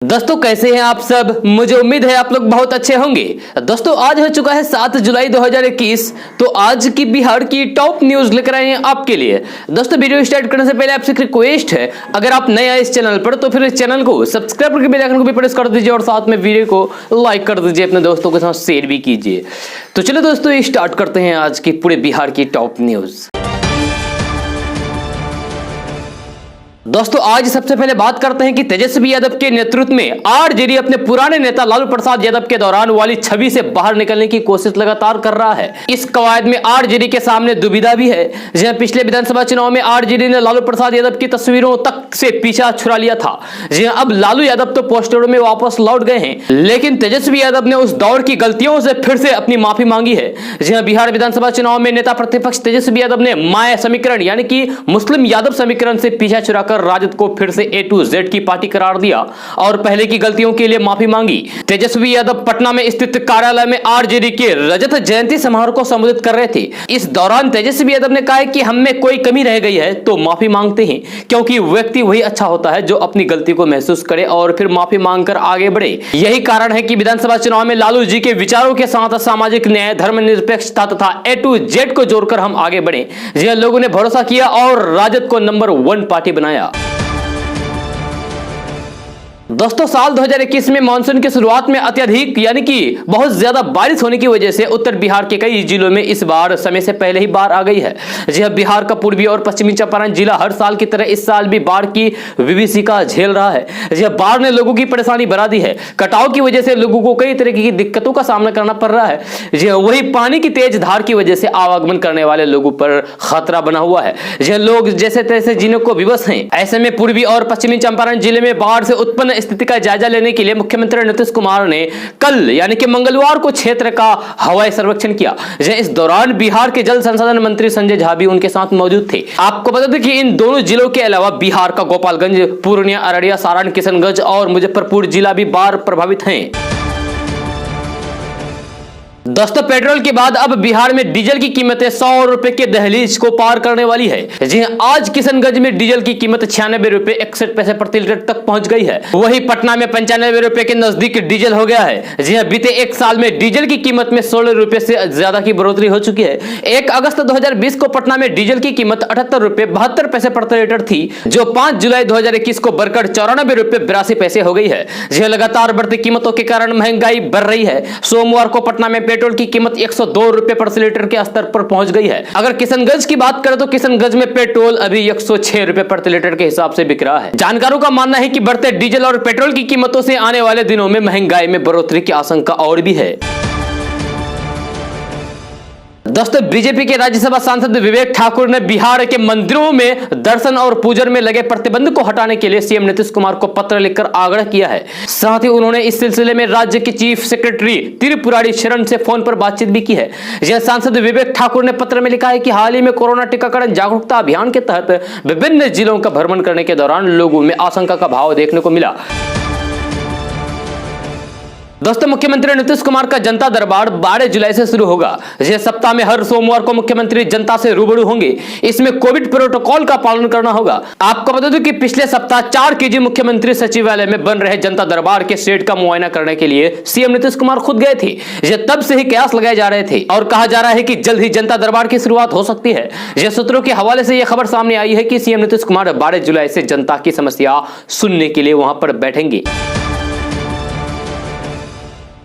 दोस्तों कैसे हैं आप सब। मुझे उम्मीद है आप लोग बहुत अच्छे होंगे। दोस्तों आज हो चुका है 7 जुलाई 2021। तो आज की बिहार की टॉप न्यूज लेकर आए हैं आपके लिए। दोस्तों वीडियो स्टार्ट करने से पहले आपसे एक रिक्वेस्ट है, अगर आप नए आए इस चैनल पर तो फिर इस चैनल को सब्सक्राइब करके बेल आइकन को भी प्रेस कर दीजिए और साथ में वीडियो को लाइक कर दीजिए, अपने दोस्तों के साथ शेयर भी कीजिए। तो चलो दोस्तों स्टार्ट करते हैं आज की पूरे बिहार की टॉप न्यूज। दोस्तों आज सबसे पहले बात करते हैं कि तेजस्वी यादव के नेतृत्व में आरजेडी अपने पुराने नेता लालू प्रसाद यादव के दौरान वाली छवि से बाहर निकलने की कोशिश लगातार कर रहा है। इस कवायद में आरजेडी के सामने दुविधा भी है, जहां पिछले विधानसभा चुनाव में आरजेडी ने लालू प्रसाद यादव की तस्वीरों तक से पीछा छुड़ा लिया था। जहां अब लालू यादव तो पोस्टरों में वापस लौट गए हैं, लेकिन तेजस्वी यादव ने उस दौर की गलतियों से फिर से अपनी माफी मांगी है। जहां बिहार विधानसभा चुनाव में नेता प्रतिपक्ष तेजस्वी यादव ने माया समीकरण यानी कि मुस्लिम यादव समीकरण से पीछा छुड़ाकर राजद को फिर से A to Z की पार्टी करार दिया और पहले की गलतियों के लिए माफी मांगी। तेजस्वी यादव पटना में स्थित कार्यालय में आरजेडी के रजत जयंती समारोह को संबोधित कर रहे थे। इस दौरान तेजस्वी यादव ने कहा कि हम में कोई कमी रह गई है तो माफी मांगते हैं, क्योंकि व्यक्ति वही अच्छा होता है जो अपनी गलती को महसूस करे और फिर माफी मांगकर आगे बढ़े। यही कारण है कि विधानसभा चुनाव में लालू जी के विचारों के साथ सामाजिक न्याय, धर्मनिरपेक्षता तथा A to Z को जोड़कर हम आगे बढ़े। जिन लोगों ने भरोसा किया और राजद को नंबर 1 पार्टी बनाया। दोस्तों साल 2021 में मानसून की शुरुआत में अत्यधिक यानी कि बहुत ज्यादा बारिश होने की वजह से उत्तर बिहार के कई जिलों में इस बार समय से पहले ही बाढ़ आ गई है। जी हां, बिहार का पूर्वी और पश्चिमी चंपारण जिला हर साल की तरह इस साल भी बाढ़ की विभीषिका झेल रहा है। जी हां, बाढ़ ने लोगों की परेशानी बढ़ा दी है। कटाव की वजह से लोगों को कई तरह की दिक्कतों का सामना करना पड़ रहा है। जी हां, वही पानी की तेज धार की वजह से आवागमन करने वाले लोगों पर खतरा बना हुआ है। जी हां, लोग जैसे तैसे जीने को विवश हैं। ऐसे में पूर्वी और पश्चिमी चंपारण जिले में बाढ़ से उत्पन्न स्थिति का जायजा लेने के लिए मुख्यमंत्री नीतीश कुमार ने कल यानी कि मंगलवार को क्षेत्र का हवाई सर्वेक्षण किया। इस दौरान बिहार के जल संसाधन मंत्री संजय झा भी उनके साथ मौजूद थे। आपको बता दें कि इन दोनों जिलों के अलावा बिहार का गोपालगंज, पूर्णिया, अररिया, सारण, किशनगंज और मुजफ्फरपुर जिला भी बाढ़ प्रभावित हैं। दोस्तों पेट्रोल के बाद अब बिहार में डीजल की कीमतें 100 रुपए के दहलीज को पार करने वाली है। जी हां, आज किशनगंज में डीजल की कीमत 96 रुपए 61 पैसे प्रति लीटर तक पहुंच गई है। वहीं पटना में 95 रुपए के नजदीक डीजल हो गया है। जी हां, बीते एक साल में डीजल की कीमत में 16 रुपए से ज्यादा की बढ़ोतरी हो चुकी है। 1 अगस्त 2020 को पटना में डीजल की कीमत 78 रुपए 72 पैसे प्रति लीटर थी, जो 5 जुलाई 2021 को बढ़कर 94 रुपए 82 पैसे हो गई है। जी हां, लगातार बढ़ती कीमतों के कारण महंगाई बढ़ रही है। सोमवार को पटना में पेट्रोल की कीमत 102 रुपए प्रति लीटर के स्तर पर पहुंच गई है। अगर किशनगंज की बात करें तो किशनगंज में पेट्रोल अभी 106 रुपए प्रति लीटर के हिसाब से बिक रहा है। जानकारों का मानना है कि बढ़ते डीजल और पेट्रोल की कीमतों से आने वाले दिनों में महंगाई में बढ़ोतरी की आशंका और भी है। दोस्तों बीजेपी के राज्यसभा सांसद विवेक ठाकुर ने बिहार के मंदिरों में दर्शन और पूजन में लगे प्रतिबंध को हटाने के लिए सीएम नीतीश कुमार को पत्र लिखकर आग्रह किया है। साथ ही उन्होंने इस सिलसिले में राज्य के चीफ सेक्रेटरी त्रिपुरारी शरण से फोन पर बातचीत भी की है। यह सांसद विवेक ठाकुर ने पत्र में लिखा है कि हाल ही में कोरोना टीकाकरण जागरूकता अभियान के तहत विभिन्न जिलों का भ्रमण करने के दौरान लोगों में आशंका का भाव देखने को मिला। दोस्तों मुख्यमंत्री नीतीश कुमार का जनता दरबार 12 जुलाई से शुरू होगा। यह सप्ताह में हर सोमवार को मुख्यमंत्री जनता से रूबरू होंगे। इसमें कोविड प्रोटोकॉल का पालन करना होगा। आपको बता दूं कि पिछले सप्ताह 4 केजी मुख्यमंत्री सचिवालय में बन रहे जनता दरबार के शेड का मुआयना करने के लिए सीएम नीतीश कुमार खुद गए थे। यह तब से ही कयास लगाए जा रहे थे और कहा जा रहा है कि जल्द ही जनता दरबार की शुरुआत हो सकती है। यह सूत्रों के हवाले से यह खबर सामने आई है कि सीएम नीतीश कुमार 12 जुलाई से जनता की समस्या सुनने के लिए वहां पर बैठेंगे।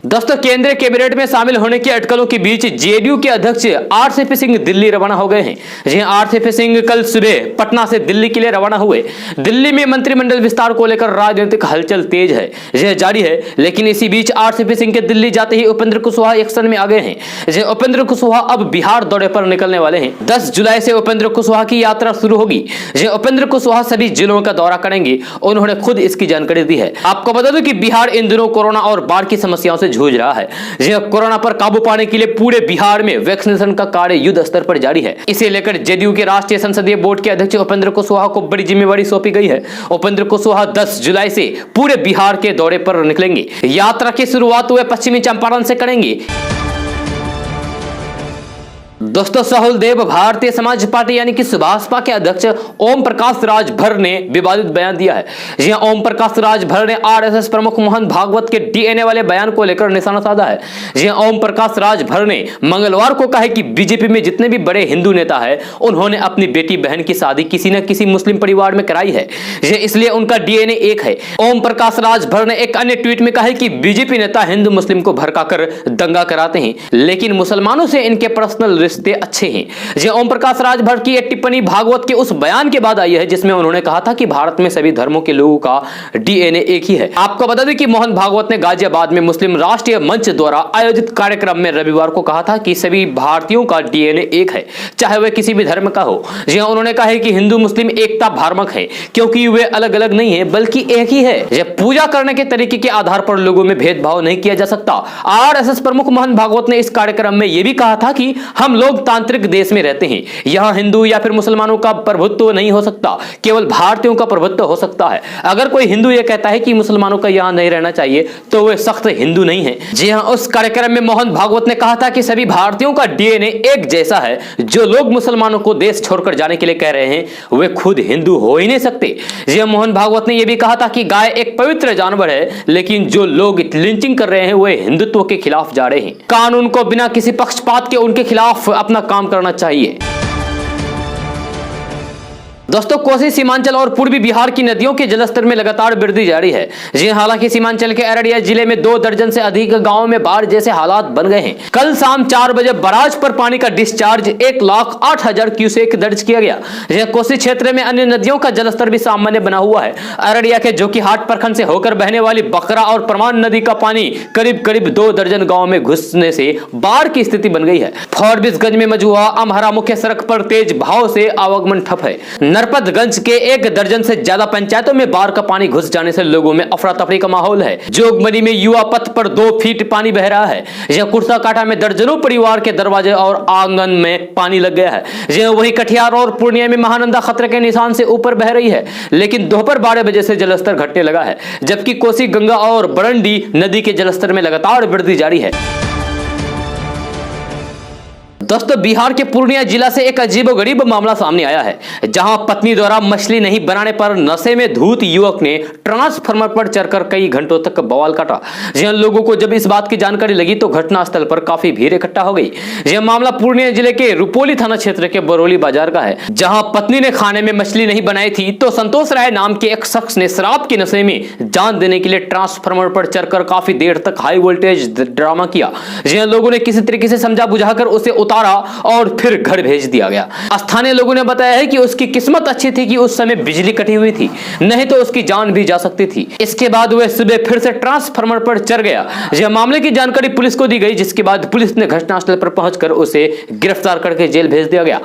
दोस्तों केंद्रीय कैबिनेट में शामिल होने की अटकलों के बीच जेडीयू के अध्यक्ष आरसीपी सिंह दिल्ली रवाना हो गए हैं। जी हां, आरसीपी सिंह कल सुबह पटना से दिल्ली के लिए रवाना हुए। दिल्ली में मंत्रिमंडल विस्तार को लेकर राजनीतिक हलचल तेज है, यह जारी है। लेकिन इसी बीच आरसीपी सिंह के दिल्ली जाते ही उपेंद्र कुशवाहा एक्शन में आ गए हैं। उपेंद्र कुशवाहा अब बिहार दौरे पर निकलने वाले हैं। 10 जुलाई से उपेंद्र कुशवाहा की यात्रा शुरू होगी। उपेंद्र कुशवाहा सभी जिलों का दौरा करेंगे। उन्होंने खुद इसकी जानकारी दी है। आपको बता दूं कि बिहार इन दिनों कोरोना और बाढ़ की समस्याओं से जूझ रहा है। कोरोना पर काबू पाने के लिए पूरे बिहार में वैक्सीनेशन का कार्य युद्ध स्तर पर जारी है। इसे लेकर जेडीयू के राष्ट्रीय संसदीय बोर्ड के अध्यक्ष उपेंद्र कुशवाहा को बड़ी जिम्मेवारी सौंपी गई है। उपेंद्र कुशवाहा 10 जुलाई से पूरे बिहार के दौरे पर निकलेंगे। यात्रा की शुरुआत वे पश्चिमी चंपारण से करेंगे। दोस्तों, साहुल देव भारतीय समाज पार्टी यानी कि सुभाषपा के अध्यक्ष ओम प्रकाश राजभर ने विवादित बयान दिया है। जी हां, ओम प्रकाश राजभर ने आरएसएस प्रमुख मोहन भागवत के डीएनए वाले बयान को लेकर निशाना साधा है। जी हां, ओम प्रकाश राजभर ने मंगलवार को कहा है कि बीजेपी में जितने भी बड़े हिंदू नेता है उन्होंने अपनी बेटी बहन की शादी किसी न किसी मुस्लिम परिवार में कराई है, इसलिए उनका डीएनए एक है। ओम प्रकाश राजभर ने एक अन्य ट्वीट में कहा है कि बीजेपी नेता हिंदू मुस्लिम को भड़काकर दंगा कराते हैं, लेकिन मुसलमानों से इनके पर्सनल रिश्ते अच्छे हैं। जी, ओम प्रकाश राजभर की एक टिप्पणी भागवत के उस बयान के बाद आई है जिसमें उन्होंने कहा था कि भारत में सभी धर्मों के लोगों का डीएनए एक ही है। आपको बता दें कि मोहन भागवत ने गाजियाबाद में मुस्लिम राष्ट्रीय मंच द्वारा आयोजित कार्यक्रम में रविवार को कहा था कि सभी भारतीयों का डीएनए एक है, चाहे वह किसी भी धर्म का हो। जी, उन्होंने कहा है कि हिंदू मुस्लिम एकता भ्रामक है क्योंकि वे अलग अलग नहीं है बल्कि एक ही है। यह पूजा करने के तरीके के आधार पर लोगों में भेदभाव नहीं किया जा सकता। आरएसएस प्रमुख मोहन भागवत ने इस कार्यक्रम में यह भी कहा था कि हम लोकतांत्रिक देश में रहते हैं, यहां हिंदू या फिर मुसलमानों का प्रभुत्व नहीं हो सकता, केवल भारतीयों का प्रभुत्व हो सकता है। अगर कोई हिंदू यह कहता है कि मुसलमानों का यहां नहीं रहना चाहिए तो वह सख्त हिंदू नहीं है। जी हां, उस कार्यक्रम में मोहन भागवत ने कहा था कि सभी भारतीयों का डीएनए एक जैसा है। जो लोग मुसलमानों को देश छोड़कर जाने के लिए कह रहे हैं वे खुद हिंदू हो ही नहीं सकते। जी हां, मोहन भागवत ने यह भी कहा था कि गाय एक पवित्र जानवर है, लेकिन जो लोग लिंचिंग कर रहे हैं वे हिंदुत्व के खिलाफ जा रहे हैं। कानून को बिना किसी पक्षपात के उनके खिलाफ अपना काम करना चाहिए। दोस्तों, कोसी सीमांचल और पूर्वी बिहार की नदियों के जलस्तर में लगातार वृद्धि जारी है। जी, हालांकि सीमांचल के अररिया जिले में 2 दर्जन से अधिक गांवों में बाढ़ जैसे हालात बन गए हैं। कल शाम 4 बजे बराज पर पानी का डिस्चार्ज 1,08,000 क्यूसेक दर्ज किया गया। यह कोसी क्षेत्र में अन्य नदियों का जलस्तर भी सामान्य बना हुआ है। अररिया के जोकीहाट प्रखंड से होकर बहने वाली बकरा और प्रमाण नदी का पानी करीब करीब 2 दर्जन गाँव में घुसने से बाढ़ की स्थिति बन गई है। फॉरबिसगंज में मजुआ अमहरा मुख्य सड़क पर तेज बहाव से आवागमन ठप है। नरपतगंज के 1 दर्जन से ज्यादा पंचायतों में बाढ़ का पानी घुस जाने से लोगों में अफरा तफरी का माहौल है। जोगबनी में युवा पथ पर 2 फीट पानी बह रहा है। यह कुर्सा काटा में दर्जनों परिवार के दरवाजे और आंगन में पानी लग गया है। यह वही कटिहार और पूर्णिया में महानंदा खतरे के निशान से ऊपर बह रही है, लेकिन दोपहर 12 बजे से जलस्तर घटने लगा है, जबकि कोसी, गंगा और बरंडी नदी के जलस्तर में लगातार वृद्धि जारी है। दोस्तों, बिहार के पूर्णिया जिला से एक अजीबोगरीब मामला सामने आया है, जहां पत्नी द्वारा मछली नहीं बनाने पर नशे में धूत युवक ने ट्रांसफार्मर पर चढ़कर कई घंटों तक बवाल काटा। जिन लोगों को जब इस बात की जानकारी लगी तो घटनास्थल पर काफी भीड़ इकट्ठा हो गई। यह मामला पूर्णिया जिले के रुपोली थाना क्षेत्र के बरौली बाजार का है, जहां पत्नी ने खाने में मछली नहीं बनाई थी तो संतोष राय नाम के एक शख्स ने शराब के नशे में जान देने के लिए ट्रांसफार्मर पर चढ़कर काफी देर तक हाई वोल्टेज ड्रामा किया। जिन लोगों ने किसी तरीके से समझा बुझाकर उसे और फिर घर भेज दिया गया। स्थानीय लोगों ने बताया है कि उसकी किस्मत अच्छी थी कि उस समय बिजली कटी हुई थी, नहीं तो उसकी जान भी जा सकती थी। इसके बाद वह सुबह फिर से ट्रांसफार्मर पर चढ़ गया। यह मामले की जानकारी पुलिस को दी गई, जिसके बाद पुलिस ने घटनास्थल पर पहुंचकर उसे गिरफ्तार करके जेल भेज दिया गया।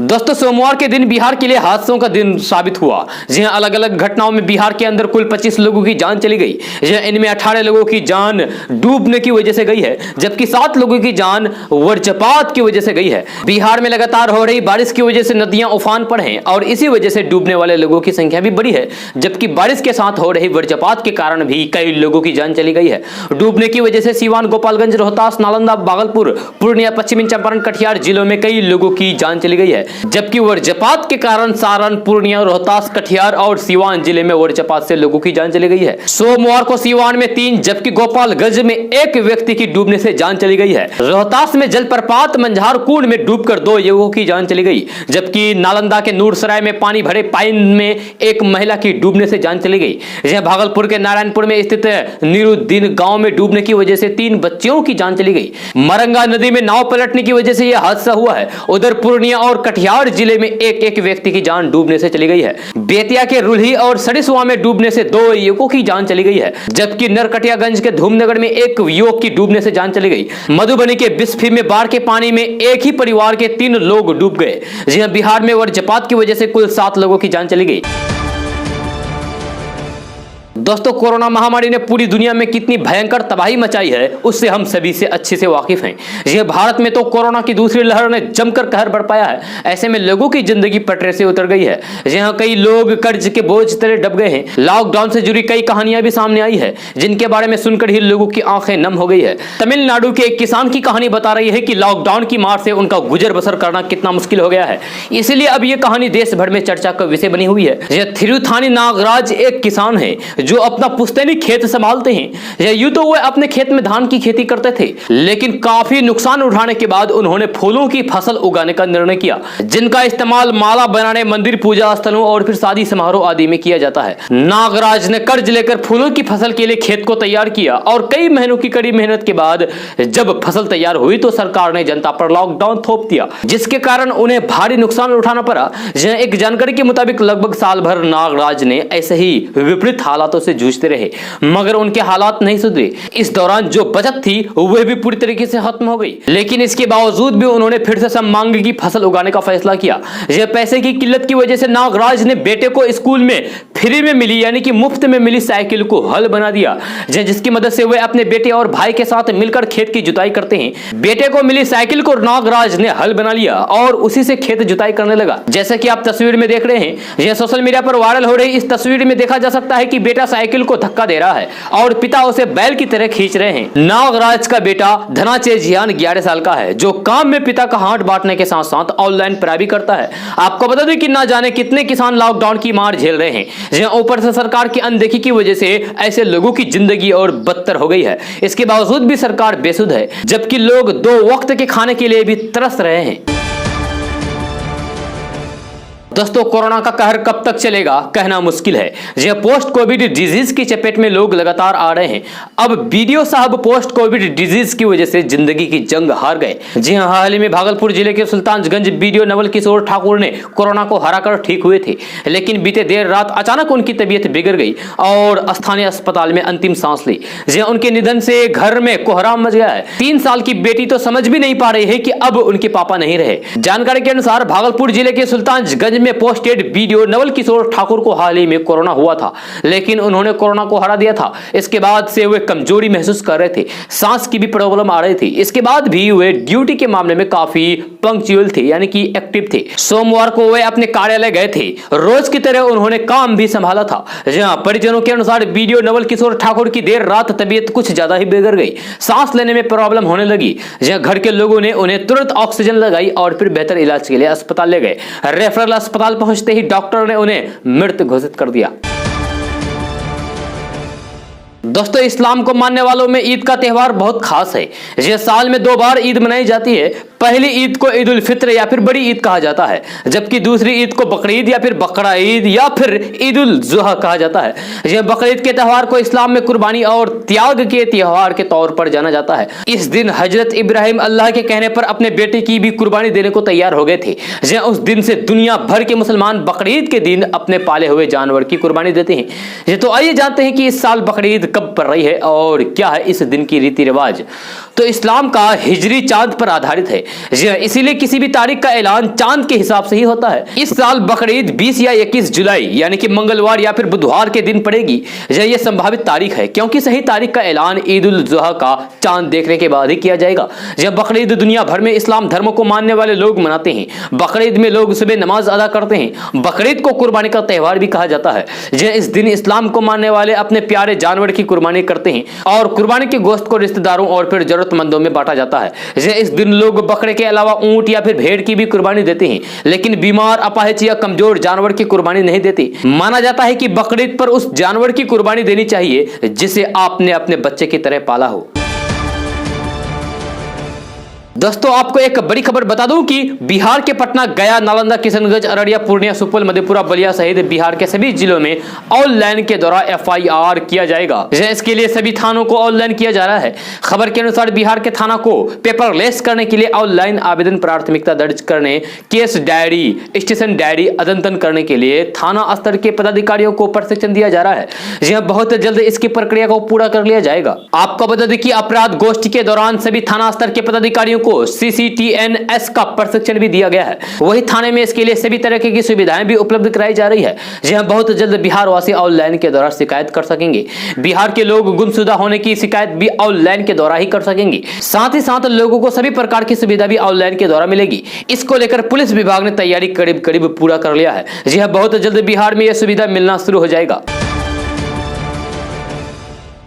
दोस्तों, सोमवार के दिन बिहार के लिए हादसों का दिन साबित हुआ। जी हां, अलग अलग घटनाओं में बिहार के अंदर कुल 25 लोगों की जान चली गई। इनमें 18 लोगों की जान डूबने की वजह से गई है, जबकि 7 लोगों की जान वज्रपात की वजह से गई है। बिहार में लगातार हो रही बारिश की वजह से नदियां उफान पर हैं और इसी वजह से डूबने वाले लोगों की संख्या भी बढ़ी है, जबकि बारिश के साथ हो रही वज्रपात के कारण भी कई लोगों की जान चली गई है। डूबने की वजह से सीवान, गोपालगंज, रोहतास, नालंदा, भागलपुर, पूर्णिया, पश्चिमी चंपारण, कटिहार जिलों में कई लोगों की जान चली गई है, जबकि वज्रपात के कारण सारण, पूर्णिया, रोहतास, कटिहार और सीवान जिले में वज्रपात से लोगों की जान चली गई है। सोमवार को सीवान में 3 जबकि गोपालगंज में 1 व्यक्ति की डूबने से जान चली गई है। रोहतास में जलप्रपात मंझार कुंड में डूबकर 2 युवकों की जान चली गई, जबकि नालंदा के नूरसराय में पानी भरे पाइन में 1 महिला की डूबने से जान चली गई। यह भागलपुर के नारायणपुर में स्थित निरुद्दीन गांव में डूबने की वजह से 3 बच्चियों की जान चली गई। मरंगा नदी में नाव पलटने की वजह से यह हादसा हुआ है। उधर पूर्णिया और कटिहार जिले में एक व्यक्ति की जान डूबने से चली गई है। बेतिया के रुल्ही और सरिसुआ में डूबने से 2 युवकों की जान चली गई है, जबकि नरकटियागंज के धूमनगर में 1 युवक की डूबने से जान चली गई। मधुबनी के बिस्फी में बाढ़ के पानी में एक ही परिवार के 3 लोग डूब गए। जी हां, बिहार में वज्रपात की वजह से कुल 7 लोगों की जान चली गई। दोस्तों, कोरोना महामारी ने पूरी दुनिया में कितनी भयंकर तबाही मचाई है उससे हम सभी से अच्छे से वाकिफ हैं। यह भारत में तो कोरोना की दूसरी लहर ने जमकर कहर बरपाया है। ऐसे में लोगों की जिंदगी पटरी से उतर गई है। यहाँ कई लोग कर्ज के बोझ तले दब गए हैं। लॉकडाउन से जुड़ी कई कहानियां भी सामने आई है जिनके बारे में सुनकर ही लोगों की आंखें नम हो गई है। तमिलनाडु के एक किसान की कहानी बता रही है कि लॉकडाउन की मार से उनका गुजर बसर करना कितना मुश्किल हो गया है। इसलिए अब यह कहानी देश भर में चर्चा का विषय बनी हुई है। यह थिरुथानी नागराज एक किसान है जो अपना पुश्तैनी खेत संभालते हैं। यूं तो वे अपने खेत में धान की खेती करते थे, लेकिन काफी नुकसान उठाने के बाद उन्होंने फूलों की फसल उगाने का निर्णय किया, जिनका इस्तेमाल माला बनाने, मंदिर, पूजा स्थलों और फिर शादी समारोह आदि में किया जाता है। नागराज ने कर्ज लेकर फूलों की फसल के लिए खेत को तैयार किया और कई महीनों की कड़ी मेहनत के बाद जब फसल तैयार हुई तो सरकार ने जनता पर लॉकडाउन थोप दिया, जिसके कारण उन्हें भारी नुकसान उठाना पड़ा। एक जानकारी के मुताबिक लगभग साल भर नागराज ने ऐसे ही विपरीत हालातों से जूझते रहे, मगर उनके हालात नहीं सुधरे। इस दौरान जो बचत थी वह भी पूरी तरीके से खत्म हो गई, लेकिन इसके बावजूद भी उन्होंने फिर से सम्मांग की फसल उगाने का फैसला किया। यह पैसे की किल्लत की वजह से नागराज ने बेटे को स्कूल में फ्री में मिली यानी कि मुफ्त में मिली साइकिल को हल बना दिया, जिसकी मदद से वे अपने बेटे और भाई के साथ मिलकर खेत की जुताई करते हैं। बेटे को मिली साइकिल को नागराज ने हल बना लिया और उसी से खेत जुताई करने लगा। जैसे कि आप तस्वीर में देख रहे हैं, यह सोशल मीडिया पर वायरल हो रही इस तस्वीर में देखा जा सकता है कि बेटा साइकिल को धक्का दे रहा है और पिता उसे बैल की तरह खींच रहे हैं। नागराज का बेटा धनाचेजियान 11 साल का है, जो काम में पिता का हाथ बांटने के साथ साथ ऑनलाइन पढ़ाई भी करता है। आपको बता दें कि ना जाने कितने किसान लॉकडाउन की मार झेल रहे हैं। ऊपर से सरकार की अनदेखी की वजह से ऐसे लोगों की जिंदगी और बदतर हो गई है। इसके बावजूद भी सरकार बेसुध है, जबकि लोग 2 वक्त के खाने के लिए भी तरस रहे हैं। दोस्तों, कोरोना का कहर कब तक चलेगा कहना मुश्किल है। यह पोस्ट कोविड डिजीज की चपेट में लोग लगातार आ रहे हैं। अब बीडीओ साहब पोस्ट कोविड डिजीज की वजह से जिंदगी की जंग हार गए। जी हां, हाल ही में भागलपुर जिले के सुल्तानगंज बीडीओ नवल किशोर ठाकुर ने कोरोना को हराकर ठीक हुए थे, लेकिन बीते देर रात अचानक उनकी तबीयत बिगड़ गई और स्थानीय अस्पताल में अंतिम सांस ली। उनके निधन से घर में कोहराम मच गया है। 3 साल की बेटी तो समझ भी नहीं पा रही है कि अब उनके पापा नहीं रहे। जानकारी के अनुसार भागलपुर जिले के सुल्तानगंज में पोस्टेड वीडियो नवल किशोर ठाकुर को हाल ही में कोरोना हुआ था, लेकिन उन्होंने कोरोना को हरा दिया था। इसके बाद से वे कमजोरी महसूस कर रहे थे, सांस की भी प्रॉब्लम आ रही थी। इसके बाद भी वे ड्यूटी के मामले में काफी पंक्चुअल थे, यानी कि एक्टिव थे। सोमवार को वे अपने कार्यालय गए थे। रोज की तरह उन्होंने काम भी संभाला था। जहां परिजनों के अनुसार वीडियो नवल किशोर ठाकुर की देर रात तबीयत कुछ ज्यादा ही बिगड़ गई, सांस लेने में प्रॉब्लम होने लगी। जहां घर के लोगों ने उन्हें तुरंत ऑक्सीजन लगाई और फिर बेहतर इलाज के लिए अस्पताल ले गए। रेफरल अस्पताल पहुंचते ही डॉक्टर ने उन्हें मृत घोषित कर दिया। दोस्तों, इस्लाम को मानने वालों में ईद का त्यौहार बहुत खास है। यह साल में 2 बार ईद मनाई जाती है। पहली ईद को ईद उल फित्र या फिर बड़ी ईद कहा जाता है, जबकि दूसरी ईद को बकरीद या फिर बकरा ईद या फिर ईद उल जुहा कहा जाता है। यह बकरीद के त्यौहार को इस्लाम में कुर्बानी और त्याग के त्यौहार के तौर पर जाना जाता है। इस दिन हजरत इब्राहिम अल्लाह के कहने पर अपने बेटे की भी कुर्बानी देने को तैयार हो गए थे। उस दिन से दुनिया भर के मुसलमान बकरीद के दिन अपने पाले हुए जानवर की कुर्बानी देते हैं। तो आइए जानते हैं कि इस साल बकरीद कब पड़ रही है और क्या है इस दिन की रीति रिवाज। तो इस्लाम का हिजरी चांद पर आधारित है, इसीलिए किसी भी तारीख का ऐलान चांद के हिसाब से ही होता है। इस साल बकरीद 20 या 21 जुलाई यानी कि मंगलवार या फिर बुधवार के दिन पड़ेगी। यह संभावित तारीख है, क्योंकि सही तारीख का ऐलान ईद उल जुहा का चांद देखने के बाद ही किया जाएगा। जब बकरीद दुनिया भर में इस्लाम धर्म को मानने वाले लोग मनाते हैं। बकरीद में लोग सुबह नमाज अदा करते हैं। बकरीद को कुर्बानी का त्यौहार भी कहा जाता है। इस दिन इस्लाम को मानने वाले अपने प्यारे जानवर की कुर्बानी करते हैं और कुर्बानी के गोश्त को रिश्तेदारों और फिर जरूरतमंदों में बांटा जाता है। इस दिन लोग बकरे के अलावा ऊंट या फिर भेड़ की भी कुर्बानी देते हैं, लेकिन बीमार, अपाहिज या कमजोर जानवर की कुर्बानी नहीं देते। माना जाता है कि बकरीद पर उस जानवर की कुर्बानी देनी चाहिए जिसे आपने अपने बच्चे की तरह पाला हो। दोस्तों, आपको एक बड़ी खबर बता दूं कि बिहार के पटना, गया, नालंदा, किशनगंज, अररिया, पूर्णिया, सुपौल, मधेपुरा, बलिया सहित बिहार के सभी जिलों में ऑनलाइन के द्वारा FIR किया जाएगा। इसके लिए सभी थानों को ऑनलाइन किया जा रहा है। खबर के अनुसार बिहार के थाना को पेपरलेस करने के लिए ऑनलाइन आवेदन, प्राथमिकता दर्ज करने, केस डायरी, स्टेशन डायरी अद्यतन करने के लिए थाना स्तर के पदाधिकारियों को प्रशिक्षण दिया जा रहा है। यह बहुत जल्द इसकी प्रक्रिया को पूरा कर लिया जाएगा। आपको बता दें कि अपराध गोष्ठी के दौरान सभी थाना स्तर के पदाधिकारियों को को CCTNS का प्रशिक्षण भी दिया गया है। वही थाने में इसके लिए सभी तरह की सुविधाएं भी उपलब्ध कराई जा रही है। जहां बहुत जल्द बिहार वासी ऑनलाइन के द्वारा शिकायत कर सकेंगे। बिहार के लोग गुमशुदा होने की शिकायत भी ऑनलाइन के द्वारा ही कर सकेंगे। साथ ही साथ लोगों को सभी प्रकार की सुविधा भी ऑनलाइन के द्वारा मिलेगी। इसको लेकर पुलिस विभाग ने तैयारी करीब पूरा कर लिया है। जी हां, बहुत जल्द बिहार में यह सुविधा मिलना शुरू हो जाएगा।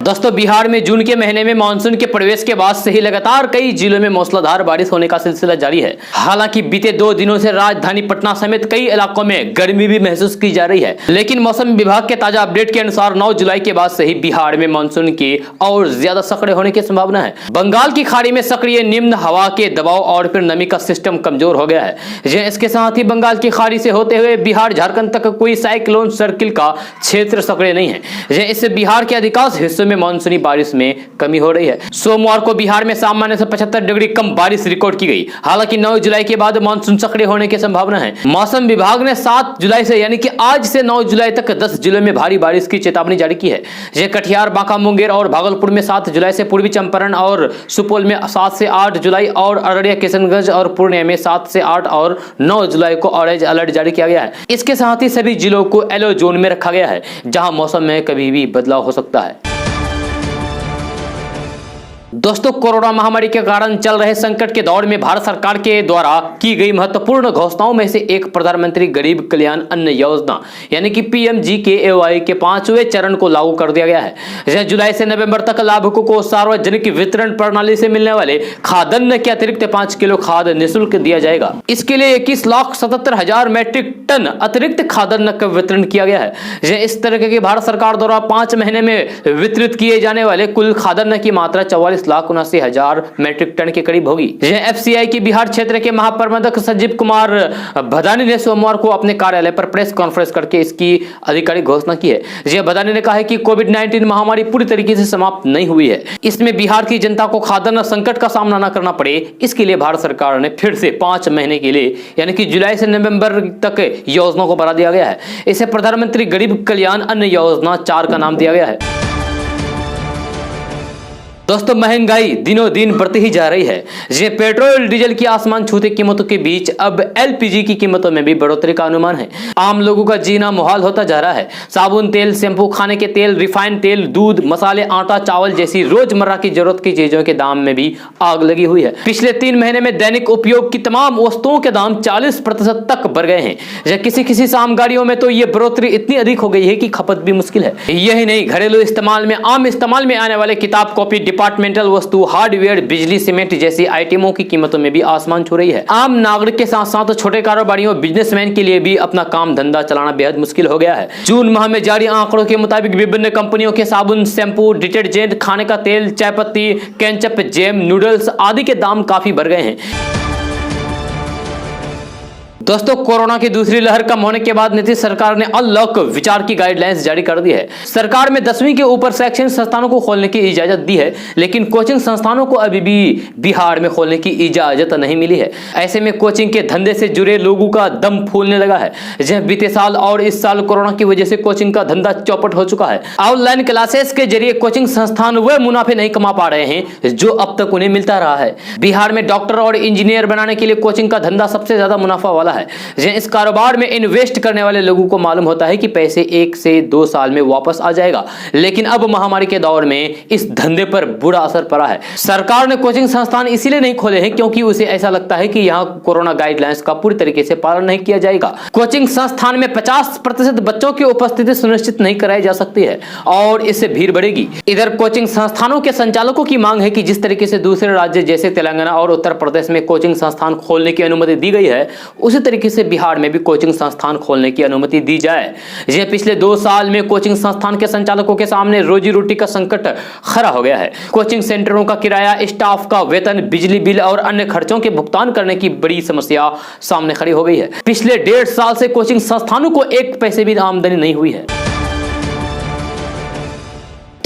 दोस्तों, बिहार में जून के महीने में मानसून के प्रवेश के बाद से ही लगातार कई जिलों में मूसलाधार बारिश होने का सिलसिला जारी है। हालांकि बीते 2 दिनों से राजधानी पटना समेत कई इलाकों में गर्मी भी महसूस की जा रही है। लेकिन मौसम विभाग के ताजा अपडेट के अनुसार 9 जुलाई के बाद से ही बिहार में मानसून के और ज्यादा सक्रिय होने की संभावना है। बंगाल की खाड़ी में सक्रिय निम्न हवा के दबाव और फिर नमी का सिस्टम कमजोर हो गया है। इसके साथ ही बंगाल की खाड़ी से होते हुए बिहार झारखंड तक कोई साइक्लोन सर्किल का क्षेत्र सक्रिय नहीं है। इससे बिहार के अधिकांश हिस्सों में मानसूनी बारिश में कमी हो रही है। सोमवार को बिहार में सामान्य से 75 डिग्री कम बारिश रिकॉर्ड की गई। हालांकि 9 जुलाई के बाद मानसून सक्रिय होने की संभावना है। मौसम विभाग ने 7 जुलाई से यानी कि आज से 9 जुलाई तक 10 जिलों में भारी बारिश की चेतावनी जारी की है। यह कटिहार, बांका, मुंगेर और भागलपुर में 7 जुलाई से, पूर्वी चंपारण और सुपौल में 7 से 8 जुलाई और अररिया, किशनगंज और पूर्णिया में 7 से 8 और 9 जुलाई को ऑरेंज अलर्ट जारी किया गया है। इसके साथ ही सभी जिलों को येलो जोन में रखा गया है, जहां मौसम में कभी भी बदलाव हो सकता है। दोस्तों, कोरोना महामारी के कारण चल रहे संकट के दौर में भारत सरकार के द्वारा की गई महत्वपूर्ण घोषणाओं में से एक प्रधानमंत्री गरीब कल्याण अन्न योजना यानी कि PMGKAY के 5वें चरण को लागू कर दिया गया है। जुलाई से नवंबर तक लाभुकों को सार्वजनिक वितरण प्रणाली से मिलने वाले खाद्यान्न के अतिरिक्त 5 किलो खाद्य निःशुल्क दिया जाएगा। इसके लिए 21,77,000 मैट्रिक टन अतिरिक्त खाद्यान्न का वितरण किया गया है। इस तरह की भारत सरकार द्वारा 5 महीने में वितरित किए जाने वाले कुल खाद्यान्न की मात्रा 44,79,000 मैट्रिक टन के करीब होगी। FCI की बिहार क्षेत्र के महाप्रबंधक संजीव कुमार भदानी ने सोमवार को अपने कार्यालय पर प्रेस कॉन्फ्रेंस करके इसकी आधिकारिक घोषणा की है। भदानी ने कहा है कि कोविड-19 महामारी पूरी तरीके से समाप्त नहीं हुई है। इसमें बिहार की जनता को खाद्यान्न संकट का सामना न करना पड़े, इसके लिए भारत सरकार ने फिर से 5 महीने के लिए यानी कि जुलाई से नवंबर तक योजना को बढ़ा दिया गया है। इसे प्रधानमंत्री गरीब कल्याण अन्न योजना 4 का नाम दिया गया है। दोस्तों, महंगाई दिनों दिन बढ़ती ही जा रही है। पेट्रोल डीजल की आसमान छूती कीमतों के बीच अब LPG की कीमतों में भी बढ़ोतरी का अनुमान है। आम लोगों का जीना मुहाल होता जा रहा है। साबुन तेल, शैम्पू, खाने के तेल, रिफाइंड तेल, दूध, मसाले, आटा, चावल जैसी रोजमर्रा की जरूरत की चीजों के दाम में भी आग लगी हुई है। पिछले 3 महीने में दैनिक उपयोग की तमाम वस्तुओं के दाम 40% तक बढ़ गए हैं। किसी सामग्रियों में तो ये बढ़ोतरी इतनी अधिक हो गई है कि खपत भी मुश्किल है। यही नहीं, घरेलू इस्तेमाल में आम इस्तेमाल में आने वाले किताब, कॉपी, डिपार्टमेंटल वस्तु, हार्डवेयर, बिजली, सीमेंट जैसी आइटमों की कीमतों में भी आसमान छू रही है। आम नागरिक के साथ साथ छोटे कारोबारियों, बिजनेसमैन के लिए भी अपना काम धंधा चलाना बेहद मुश्किल हो गया है। जून माह में जारी आंकड़ों के मुताबिक विभिन्न कंपनियों के साबुन, शैम्पू, डिटर्जेंट, खाने का तेल, चाय पत्ती, केचप, जैम, नूडल्स आदि के दाम काफी बढ़ गए हैं। दोस्तों, कोरोना की दूसरी लहर कम होने के बाद नीतीश सरकार ने अनलॉक विचार की गाइडलाइंस जारी कर दी है। सरकार में 10वीं के ऊपर शैक्षणिक संस्थानों को खोलने की इजाजत दी है, लेकिन कोचिंग संस्थानों को अभी भी बिहार में खोलने की इजाजत नहीं मिली है। ऐसे में कोचिंग के धंधे से जुड़े लोगों का दम फूलने लगा है। बीते साल और इस साल कोरोना की वजह से कोचिंग का धंधा चौपट हो चुका है। ऑनलाइन क्लासेस के जरिए कोचिंग संस्थान वह मुनाफे नहीं कमा पा रहे हैं जो अब तक उन्हें मिलता रहा है। बिहार में डॉक्टर और इंजीनियर बनाने के लिए कोचिंग का धंधा सबसे ज्यादा मुनाफा वाला है। इस कारोबार में इन्वेस्ट करने वाले लोगों को मालूम होता है कि पैसे 1 से 2 साल में वापस आ जाएगा, लेकिन अब महामारी के दौर में इस धंधे पर बुरा असर पड़ा है। सरकार ने कोचिंग संस्थान इसीलिए नहीं खोले हैं क्योंकि उसे ऐसा लगता है कि यहाँ कोरोना गाइडलाइंस का पूरी तरीके से पालन नहीं किया जाएगा। कोचिंग संस्थान में 50% बच्चों की उपस्थिति सुनिश्चित नहीं कराई जा सकती है और इससे भीड़ बढ़ेगी। इधर कोचिंग संस्थानों के संचालकों की मांग है कि जिस तरीके से दूसरे राज्य जैसे तेलंगाना और उत्तर प्रदेश में कोचिंग संस्थान खोलने की अनुमति दी गई है, उसी तरीके से बिहार में भी कोचिंग संस्थान खोलने की अनुमति दी जाए। यह पिछले 2 साल में कोचिंग संस्थान के संचालकों के सामने रोजी रोटी का संकट खड़ा हो गया है। कोचिंग सेंटरों का किराया, स्टाफ का वेतन, बिजली बिल और अन्य खर्चों के भुगतान करने की बड़ी समस्या सामने खड़ी हो गई है। पिछले 1.5 साल से कोचिंग संस्थानों को 1 पैसे भी आमदनी नहीं हुई है।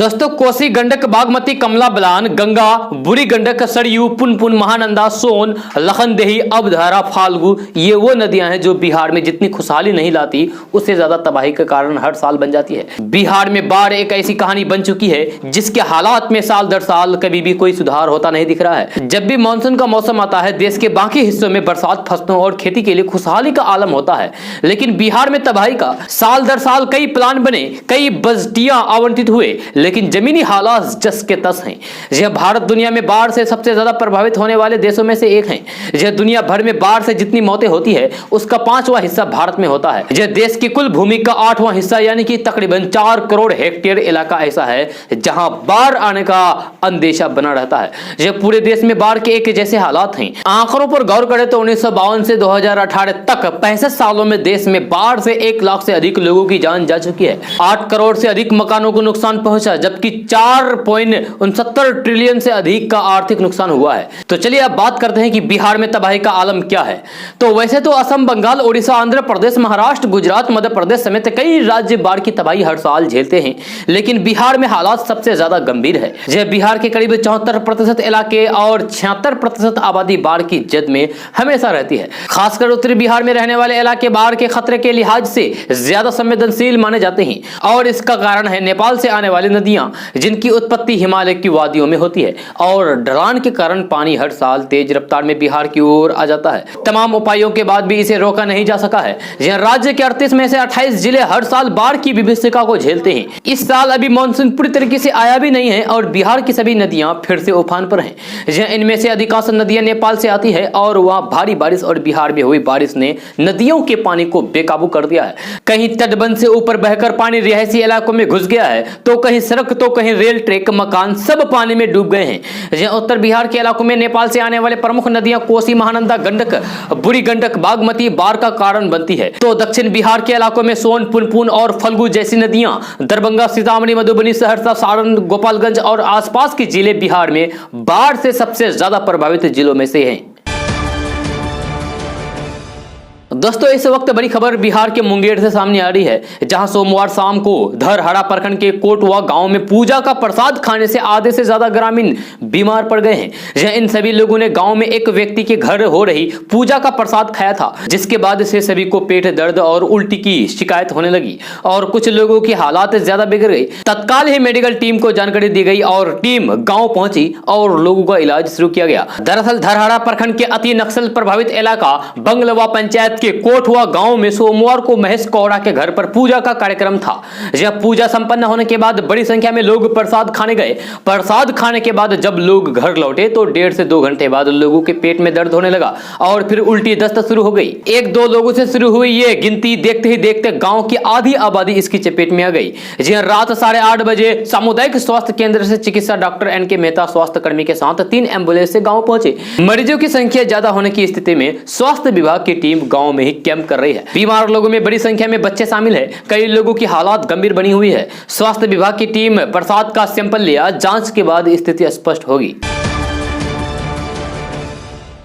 दोस्तों कोसी, गंडक, बागमती, कमला बलान, गंगा, बुरी गंडक, सरयू, पुनपुन, महानंदा, सोन, लखनदेही, अबधारा, फाल्गु, ये वो नदियां हैं जो बिहार में जितनी खुशहाली नहीं लाती उससे ज्यादा तबाही का कारण हर साल बन जाती है। बिहार में बाढ़ एक ऐसी कहानी बन चुकी है जिसके हालात में साल दर साल कभी भी कोई सुधार होता नहीं दिख रहा है। जब भी मानसून का मौसम आता है देश के बाकी हिस्सों में बरसात, फसलों और खेती के लिए खुशहाली का आलम होता है, लेकिन बिहार में तबाही का साल दर साल कई प्लान बने, कई बजटियां आवंटित हुए, लेकिन जमीनी हालात जस के तस हैं। यह भारत दुनिया में बाढ़ से सबसे ज्यादा प्रभावित होने वाले देशों में से एक है। यह दुनिया भर में बाढ़ से जितनी मौतें होती है उसका 5वां हिस्सा भारत में होता है। यह देश की कुल भूमि का 8वां हिस्सा यानी कि तकरीबन 4 करोड़ हेक्टेयर इलाका ऐसा है जहां बाढ़ आने का अंदेशा बना रहता है। यह पूरे देश में बाढ़ के एक जैसे हालात हैं। आंकड़ों पर गौर करें तो 1952 से 2018 तक 65 सालों में देश में बाढ़ से 1 लाख से अधिक लोगों की जान जा चुकी है। 8 करोड़ से अधिक मकानों को नुकसान पहुंचा, जबकि 4.69 ट्रिलियन से अधिक का आर्थिक नुकसान हुआ है। तो चलिए अब बात करते हैं कि बिहार में तबाही का आलम क्या है। तो वैसे तो असम, बंगाल, उड़ीसा, आंध्र प्रदेश, महाराष्ट्र, गुजरात, मध्य प्रदेश समेत कई राज्य बाढ़ की तबाही हर साल झेलते हैं, लेकिन बिहार में हालात सबसे ज्यादा गंभीर है। यह बिहार के करीब 74% इलाके और 76% आबादी बाढ़ की जद में हमेशा रहती है। खासकर उत्तरी बिहार में रहने वाले इलाके बाढ़ के खतरे के लिहाज से ज्यादा संवेदनशील माने जाते हैं और इसका कारण है नेपाल से आने वाली नदियां जिनकी उत्पत्ति हिमालय की वादियों में होती है और ढलान के कारण पानी हर साल तेज रफ्तार में बिहार की ओर आ जाता है। तमाम उपायों के बाद भी इसे रोका नहीं जा सका है। यह राज्य के 38 में से 28 जिले हर साल बाढ़ की विभीषिका को झेलते हैं। इस साल अभी मानसून पूरी तरीके से आया भी नहीं है और बिहार की सभी नदियां फिर से उफान पर हैं। यह इनमें से अधिकांश नदियां नेपाल से आती है और वहां भारी बारिश और बिहार में हुई बारिश ने नदियों के पानी को बेकाबू कर दिया है। कहीं तटबंध से ऊपर बहकर पानी रिहायशी इलाकों में घुस गया है, तो कहीं सड़क, तो कहीं रेल ट्रैक, मकान सब पानी में डूब गए हैं। यह उत्तर बिहार के इलाकों में नेपाल से आने वाले प्रमुख नदियां कोसी, महानंदा, गंडक, बुरी गंडक, बागमती बाढ़ का कारण बनती है। तो दक्षिण बिहार के इलाकों में सोन, पुनपुन और फल्गु जैसी नदियां दरभंगा, सीतामढ़ी, मधुबनी, सहरसा, सारण, गोपालगंज और आसपास के जिले बिहार में बाढ़ से सबसे ज्यादा प्रभावित जिलों में से हैं। दोस्तों इस वक्त बड़ी खबर बिहार के मुंगेर से सामने आ रही है, जहां सोमवार शाम को धरहरा प्रखंड के कोटवा गांव में पूजा का प्रसाद खाने से आधे से ज्यादा ग्रामीण बीमार पड़ गए हैं। इन सभी लोगों ने गांव में एक व्यक्ति के घर हो रही पूजा का प्रसाद खाया था, जिसके बाद से सभी को पेट दर्द और उल्टी की शिकायत होने लगी और कुछ लोगों की हालात ज्यादा बिगड़ गई। तत्काल ही मेडिकल टीम को जानकारी दी गई और टीम गाँव पहुंची और लोगों का इलाज शुरू किया गया। दरअसल धरहरा प्रखंड के अति नक्सल प्रभावित इलाका बंगलवा पंचायत के कोटवा गांव में सोमवार को महेश कौड़ा के घर पर पूजा का कार्यक्रम था। यह पूजा संपन्न होने के बाद बड़ी संख्या में लोग प्रसाद खाने गए। प्रसाद खाने के बाद जब लोग घर लौटे तो 1.5 से 2 घंटे बाद लोगों के पेट में दर्द होने लगा और फिर उल्टी दस्त शुरू हो गई। 1-2 लोगों से शुरू हुई ये गिनती देखते ही देखते गांव की आधी आबादी इसकी चपेट में आ गई। जी रात 8:30 बजे सामुदायिक स्वास्थ्य केंद्र से चिकित्सा डॉक्टर NK मेहता स्वास्थ्य कर्मी के साथ 3 एम्बुलेंस से गाँव पहुंचे। मरीजों की संख्या ज्यादा होने की स्थिति में स्वास्थ्य विभाग की टीम गाँव में ही कैंप कर रही है। बीमार लोगों में बड़ी संख्या में बच्चे शामिल है। कई लोगों की हालात गंभीर बनी हुई है। स्वास्थ्य विभाग की टीम प्रसाद का सैंपल लिया, जांच के बाद स्थिति स्पष्ट होगी।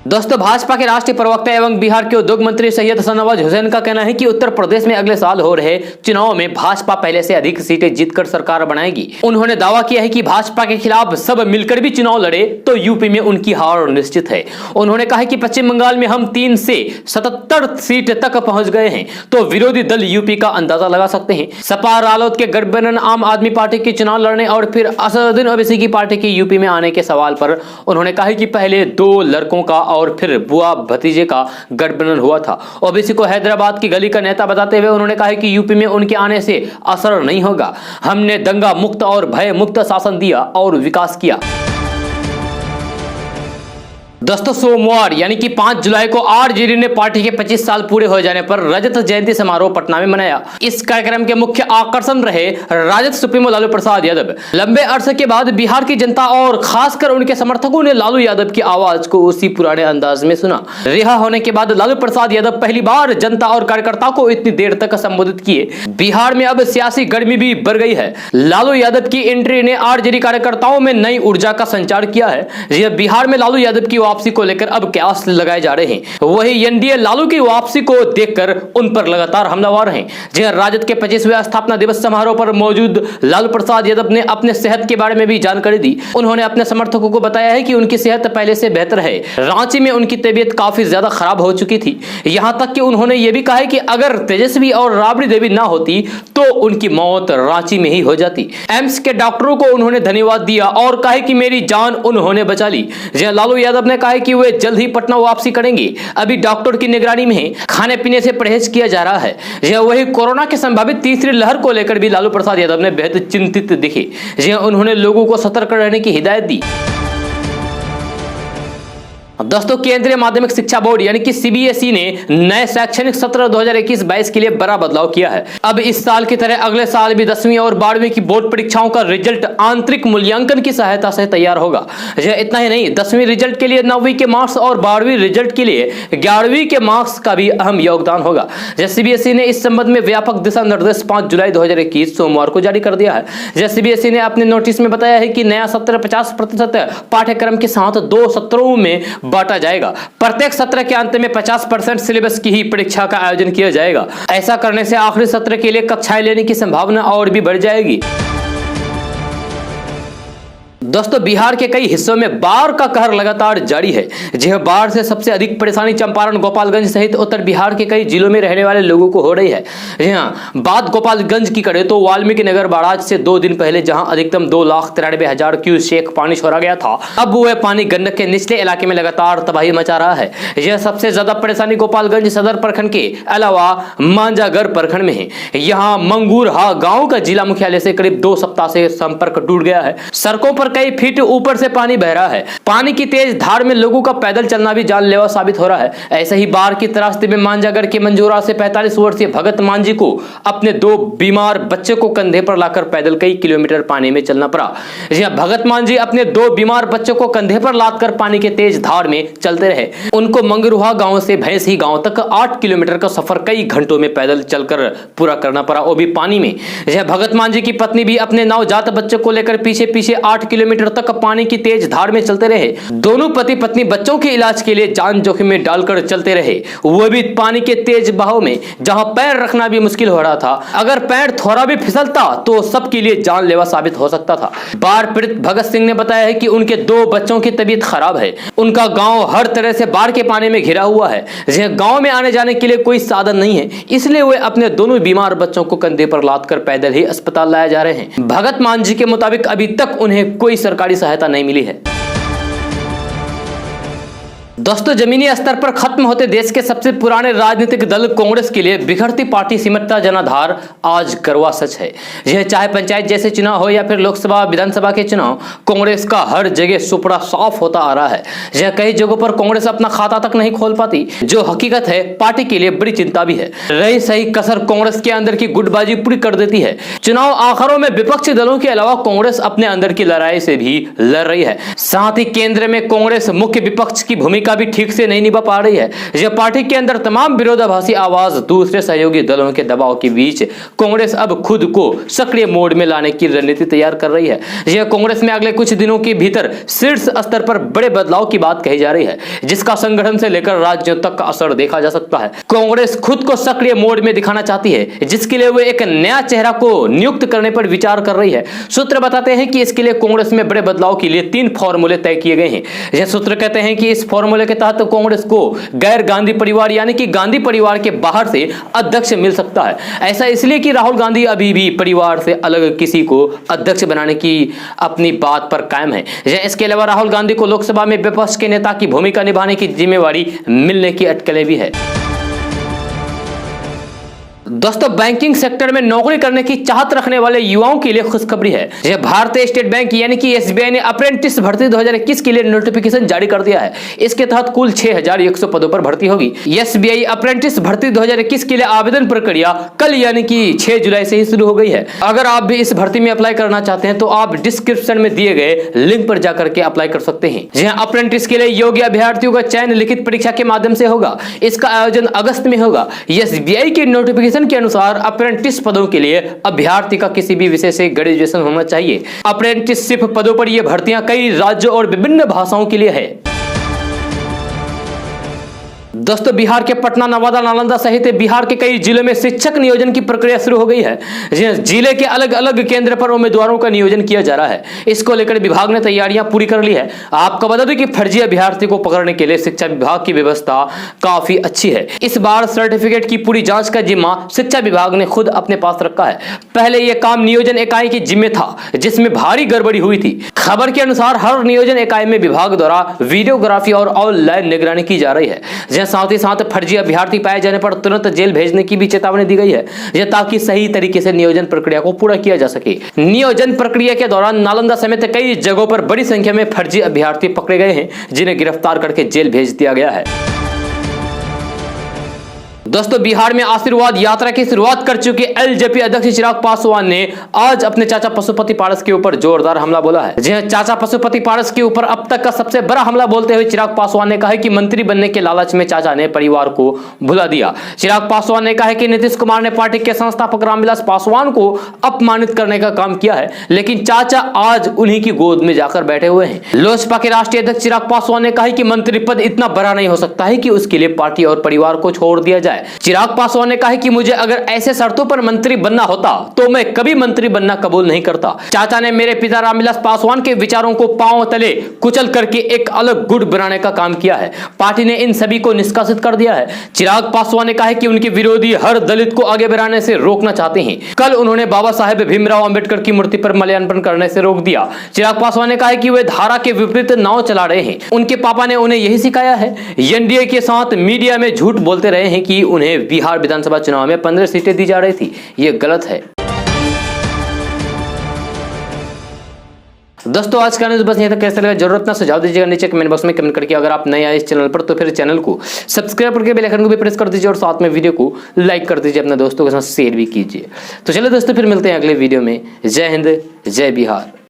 दोस्तों भाजपा के राष्ट्रीय प्रवक्ता एवं बिहार के उद्योग मंत्री सैयद शाहनवाज हुसैन का कहना है कि उत्तर प्रदेश में अगले साल हो रहे चुनाव में भाजपा पहले से अधिक सीटें जीतकर सरकार बनाएगी। उन्होंने दावा किया है कि भाजपा के खिलाफ सब मिलकर भी चुनाव लड़े तो यूपी में उनकी हार निश्चित है। उन्होंने कहा कि पश्चिम बंगाल में हम 3 से 77 सीट तक पहुंच गए हैं, तो विरोधी दल यूपी का अंदाजा लगा सकते हैं। सपा रालोद के गठबंधन आम आदमी पार्टी के चुनाव लड़ने और फिर असदुद्दीन ओवैसी की पार्टी के यूपी में आने के सवाल पर उन्होंने कहा कि पहले 2 लड़कों का और फिर बुआ भतीजे का गठबंधन हुआ था। ओबीसी को हैदराबाद की गली का नेता बताते हुए उन्होंने कहा कि यूपी में उनके आने से असर नहीं होगा। हमने दंगा मुक्त और भय मुक्त शासन दिया और विकास किया। दोस्तों सोमवार यानी कि 5 जुलाई को आरजेडी ने पार्टी के 25 साल पूरे हो जाने पर रजत जयंती समारोह पटना में मनाया। इस कार्यक्रम के मुख्य आकर्षण रहे राजद सुप्रीमो लालू प्रसाद यादव। लंबे अरसे के बाद बिहार की जनता और खासकर उनके समर्थकों ने लालू यादव की आवाज को उसी पुराने अंदाज में सुना। रिहा होने के बाद लालू प्रसाद यादव पहली बार जनता और कार्यकर्ताओं को इतनी देर तक संबोधित किए। बिहार में अब सियासी गर्मी भी बढ़ गई है। लालू यादव की एंट्री ने आरजेडी कार्यकर्ताओं में नई ऊर्जा का संचार किया है। बिहार में लालू यादव की वापसी को लेकर अब कयास लगाए जा रहे हैं। वही एनडीए लालू की वापसी को देखकर उन पर लगातार हमलावर हैं। जी हां, राजद के 25वें स्थापना दिवस समारोह पर मौजूद लालू प्रसाद यादव ने अपने सेहत के बारे में भी जानकारी दी। उन्होंने अपने समर्थकों को बताया है कि उनकी सेहत पहले से बेहतर है। रांची में उनकी तबीयत काफी ज्यादा खराब हो चुकी थी। यहां तक कि उन्होंने यह भी कहा है कि अगर तेजस्वी और राबड़ी देवी ना होती तो उनकी मौत रांची में ही हो जाती। एम्स के डॉक्टरों को उन्होंने धन्यवाद दिया और कहा कि मेरी जान उन्होंने बचा ली। लालू यादव ने कहा कि वे जल्द ही पटना वापसी करेंगे। अभी डॉक्टर की निगरानी में है, खाने पीने से परहेज किया जा रहा है। वही कोरोना की संभावित तीसरी लहर को लेकर भी लालू प्रसाद यादव ने बेहद चिंतित दिखे। उन्होंने लोगों को सतर्क रहने की हिदायत दी। दोस्तों, केंद्रीय माध्यमिक शिक्षा बोर्ड यानी कि सीबीएसई ने नए शैक्षणिक सत्र 2021-22 के लिए बड़ा बदलाव किया है। अब इस साल की तरह अगले साल भी 10वीं और 12वीं की बोर्ड परीक्षाओं का रिजल्ट आंतरिक मूल्यांकन की सहायता से तैयार होगा। इतना ही नहीं, 10वीं रिजल्ट के लिए 9वीं के मार्क्स और 12वीं रिजल्ट के लिए 11वीं के मार्क्स का भी अहम योगदान होगा। सीबीएसई ने इस संबंध में व्यापक दिशा निर्देश 5 जुलाई 2021 सोमवार को जारी कर दिया है। सीबीएसई ने अपने नोटिस में बताया है कि नया सत्र 50% पाठ्यक्रम के साथ 2 सत्रों में बांटा जाएगा। प्रत्येक सत्र के अंत में 50% सिलेबस की ही परीक्षा का आयोजन किया जाएगा। ऐसा करने से आखिरी सत्र के लिए कक्षाएं लेने की संभावना और भी बढ़ जाएगी। दोस्तों, बिहार के कई हिस्सों में बाढ़ का कहर लगातार जारी है। बाढ़ से सबसे अधिक परेशानी चंपारण, गोपालगंज सहित उत्तर बिहार के कई जिलों में रहने वाले लोगों को हो रही है। बात गोपालगंज की करें तो वाल्मीकि नगर बाराज से 2 दिन पहले जहां अधिकतम 2,93,000 क्यूसेक पानी छोड़ा गया था, अब वह पानी गंडक के निचले इलाके में लगातार तबाही मचा रहा है। यह सबसे ज्यादा परेशानी गोपालगंज सदर प्रखंड के अलावा मांझागढ़ प्रखंड में है। यहाँ मंगूरहा गाँव का जिला मुख्यालय से करीब 2 सप्ताह से संपर्क टूट गया है। सड़कों पर कई फीट ऊपर से पानी बह रहा है। पानी की तेज धार में लोगों का पैदल चलना भी जानलेवा साबित हो रहा है। ऐसे ही बाढ़ की त्रासदी में मांझागढ़ के मंजूरा से 45 वर्षीय भगत मांझी को अपने 2 बीमार बच्चे को कंधे पर लाकर पैदल कई किलोमीटर पानी में चलना पड़ा। भगत मांझी अपने 2 बीमार बच्चों को कंधे पर लादकर पानी के तेज धार में चलते रहे। उनको मंगरूहा गांव से भैंसी गांव तक 8 किलोमीटर का सफर कई घंटों में पैदल चलकर पूरा करना पड़ा, वो भी पानी में। भगत मांझी की पत्नी भी अपने नवजात बच्चे को लेकर पीछे पीछे 8 किलोमीटर तक पानी की तेज धार में चलते रहे। दोनों पति पत्नी बच्चों के इलाज के लिए जान जोखिम में डालकर चलते रहे, वो भी पानी के तेज बहाव में, जहां पैर रखना भी मुश्किल हो रहा था। अगर पैर थोड़ा भी फिसलता तो सबके लिए जानलेवा साबित हो सकता था। बाढ़ पीड़ित भगत सिंह ने बताया है कि उनके 2 बच्चों की तबीयत खराब है। उनका गांव हर तरह से बाढ़ के पानी में घिरा हुआ है। गांव में आने जाने के लिए कोई साधन नहीं है, इसलिए वे अपने दोनों बीमार बच्चों को कंधे पर लादकर पैदल ही अस्पताल लाया जा रहे हैं। भगत मांझी के मुताबिक अभी तक उन्हें कोई सरकारी सहायता नहीं मिली है। दोस्तों, जमीनी स्तर पर खत्म होते देश के सबसे पुराने राजनीतिक दल कांग्रेस के लिए बिखरती पार्टी सिमटता जनाधार आज करवा सच है। यह चाहे पंचायत जैसे चुनाव हो या फिर लोकसभा विधानसभा के चुनाव, कांग्रेस का हर जगह सुपड़ा साफ होता आ रहा है। यह कई जगहों पर कांग्रेस अपना खाता तक नहीं खोल पाती, जो हकीकत है पार्टी के लिए बड़ी चिंता भी है। रही सही कसर कांग्रेस के अंदर की गुटबाजी पूरी कर देती है। चुनाव आखिरों में विपक्षी दलों के अलावा कांग्रेस अपने अंदर की लड़ाई से भी लड़ रही है। साथ ही केंद्र में कांग्रेस मुख्य विपक्ष की भूमिका भी ठीक से नहीं निभा पा रही है। यह पार्टी के अंदर तमाम विरोधाभासी आवाज, दूसरे सहयोगी दलों के दबाव के बीच कांग्रेस अब खुद को सक्रिय मोड में लाने की रणनीति तैयार कर रही है। यह कांग्रेस में अगले कुछ दिनों के भीतर शीर्ष स्तर पर बड़े बदलाव की बात कही जा रही है, जिसका संगठन से लेकर राज्यों तक का असर देखा जा सकता है। कांग्रेस खुद को सक्रिय मोड में दिखाना चाहती है, जिसके लिए वे एक नया चेहरा को नियुक्त करने पर विचार कर रही है। सूत्र बताते हैं कि इसके लिए कांग्रेस में बड़े बदलाव के लिए 3 फॉर्मूले तय किए गए हैं। यह सूत्र कहते हैं कि इस फॉर्मूले के तहत कांग्रेस को गैर गांधी परिवार यानी कि गांधी परिवार के बाहर से अध्यक्ष मिल सकता है। ऐसा इसलिए कि राहुल गांधी अभी भी परिवार से अलग किसी को अध्यक्ष बनाने की अपनी बात पर कायम है। इसके अलावा राहुल गांधी को लोकसभा में विपक्ष के नेता की भूमिका निभाने की जिम्मेवारी मिलने की अटकलें भी है। दोस्तों, बैंकिंग सेक्टर में नौकरी करने की चाहत रखने वाले युवाओं के लिए खुशखबरी है। यह भारतीय स्टेट बैंक यानी कि एसबीआई ने अप्रेंटिस भर्ती 2021 के लिए नोटिफिकेशन जारी कर दिया है। इसके तहत कुल 6100 पदों पर भर्ती होगी। एसबीआई अप्रेंटिस भर्ती 2021 के लिए आवेदन प्रक्रिया कल यानी कि 6 जुलाई से ही शुरू हो गई है। अगर आप भी इस भर्ती में अप्लाई करना चाहते हैं तो आप डिस्क्रिप्शन में दिए गए लिंक पर जाकर के अप्लाई कर सकते हैं। जहां अप्रेंटिस के लिए योग्य अभ्यर्थियों का चयन लिखित परीक्षा के माध्यम से होगा। इसका आयोजन अगस्त में होगा। एसबीआई के नोटिफिकेशन के अनुसार अप्रेंटिस पदों के लिए अभ्यर्थी का किसी भी विषय से ग्रेजुएशन होना चाहिए। अप्रेंटिसशिप पदों पर यह भर्तियां कई राज्यों और विभिन्न भाषाओं के लिए है। दोस्तों बिहार के पटना, नवादा, नालंदा सहित बिहार के कई जिलों में शिक्षक नियोजन की प्रक्रिया शुरू हो गई है। जिले के अलग अलग केंद्र पर उम्मीदवारों का नियोजन किया जा रहा है। इसको लेकर विभाग ने तैयारियां पूरी कर ली है। आपको बता दूं कि फर्जी अभ्यर्थी को पकड़ने के लिए शिक्षा विभाग की व्यवस्था काफी अच्छी है। इस बार सर्टिफिकेट की पूरी जांच का जिम्मा शिक्षा विभाग ने खुद अपने पास रखा है। पहले यह काम नियोजन इकाई के जिम्मे था, जिसमें भारी गड़बड़ी हुई थी। खबर के अनुसार हर नियोजन इकाई में विभाग द्वारा वीडियोग्राफी और ऑनलाइन निगरानी की जा रही है। साथ ही साथ फर्जी अभ्यर्थी पाए जाने पर तुरंत जेल भेजने की भी चेतावनी दी गई है, ताकि सही तरीके से नियोजन प्रक्रिया को पूरा किया जा सके। नियोजन प्रक्रिया के दौरान नालंदा समेत कई जगहों पर बड़ी संख्या में फर्जी अभ्यर्थी पकड़े गए हैं, जिन्हें गिरफ्तार करके जेल भेज दिया गया है। दोस्तों बिहार में आशीर्वाद यात्रा की शुरुआत कर चुके एलजेपी अध्यक्ष चिराग पासवान ने आज अपने चाचा पशुपति पारस के ऊपर जोरदार हमला बोला है। जी हां, चाचा पशुपति पारस के ऊपर अब तक का सबसे बड़ा हमला बोलते हुए चिराग पासवान ने कहा है कि मंत्री बनने के लालच में चाचा ने परिवार को भुला दिया। चिराग पासवान ने कहा है कि नीतीश कुमार ने पार्टी के संस्थापक रामविलास पासवान को अपमानित करने का काम किया है, लेकिन चाचा आज उन्हीं की गोद में जाकर बैठे हुए हैं। लोजपा के राष्ट्रीय अध्यक्ष चिराग पासवान ने कहा कि मंत्री पद इतना बड़ा नहीं हो सकता है कि उसके लिए पार्टी और परिवार को छोड़ दिया जाए। चिराग पासवान ने कहा कि मुझे अगर ऐसे शर्तों पर मंत्री बनना होता तो मैं कभी मंत्री बनना कबूल नहीं करता। चाचा ने मेरे पिता रामविलास पासवान के विचारों को पांव तले कुचल करके एक अलग गुट बनाने का काम किया है। पार्टी ने इन सभी को निष्कासित कर दिया है। चिराग पासवान ने कहा कि उनके विरोधी हर दलित को आगे बढ़ाने से रोकना चाहते हैं। कल उन्होंने बाबा साहेब भीमराव अंबेडकर की मूर्ति पर माल्यार्पण करने से रोक दिया। चिराग पासवान ने कहा कि वे धारा के विपरीत नाव चला रहे हैं। उनके पापा ने उन्हें यही सिखाया है। एनडीए के साथ मीडिया में झूठ बोलते रहे हैं कि उन्हें बिहार विधानसभा चुनाव में 15 सीटें दी जा रही थी। यह गलत है। दोस्तों आज का न्यूज़ बस यहीं तक। कैसा लगा जरूर अपना सुझाव दीजिएगा नीचे कमेंट बॉक्स में कमेंट करके। अगर आप नए आए इस चैनल पर तो फिर चैनल को सब्सक्राइब करके बेल आइकन को भी प्रेस कर दीजिए और साथ में वीडियो को लाइक कर दीजिए, अपने दोस्तों के साथ शेयर भी कीजिए। तो चलिए दोस्तों फिर मिलते हैं अगले वीडियो में। जय हिंद, जय बिहार।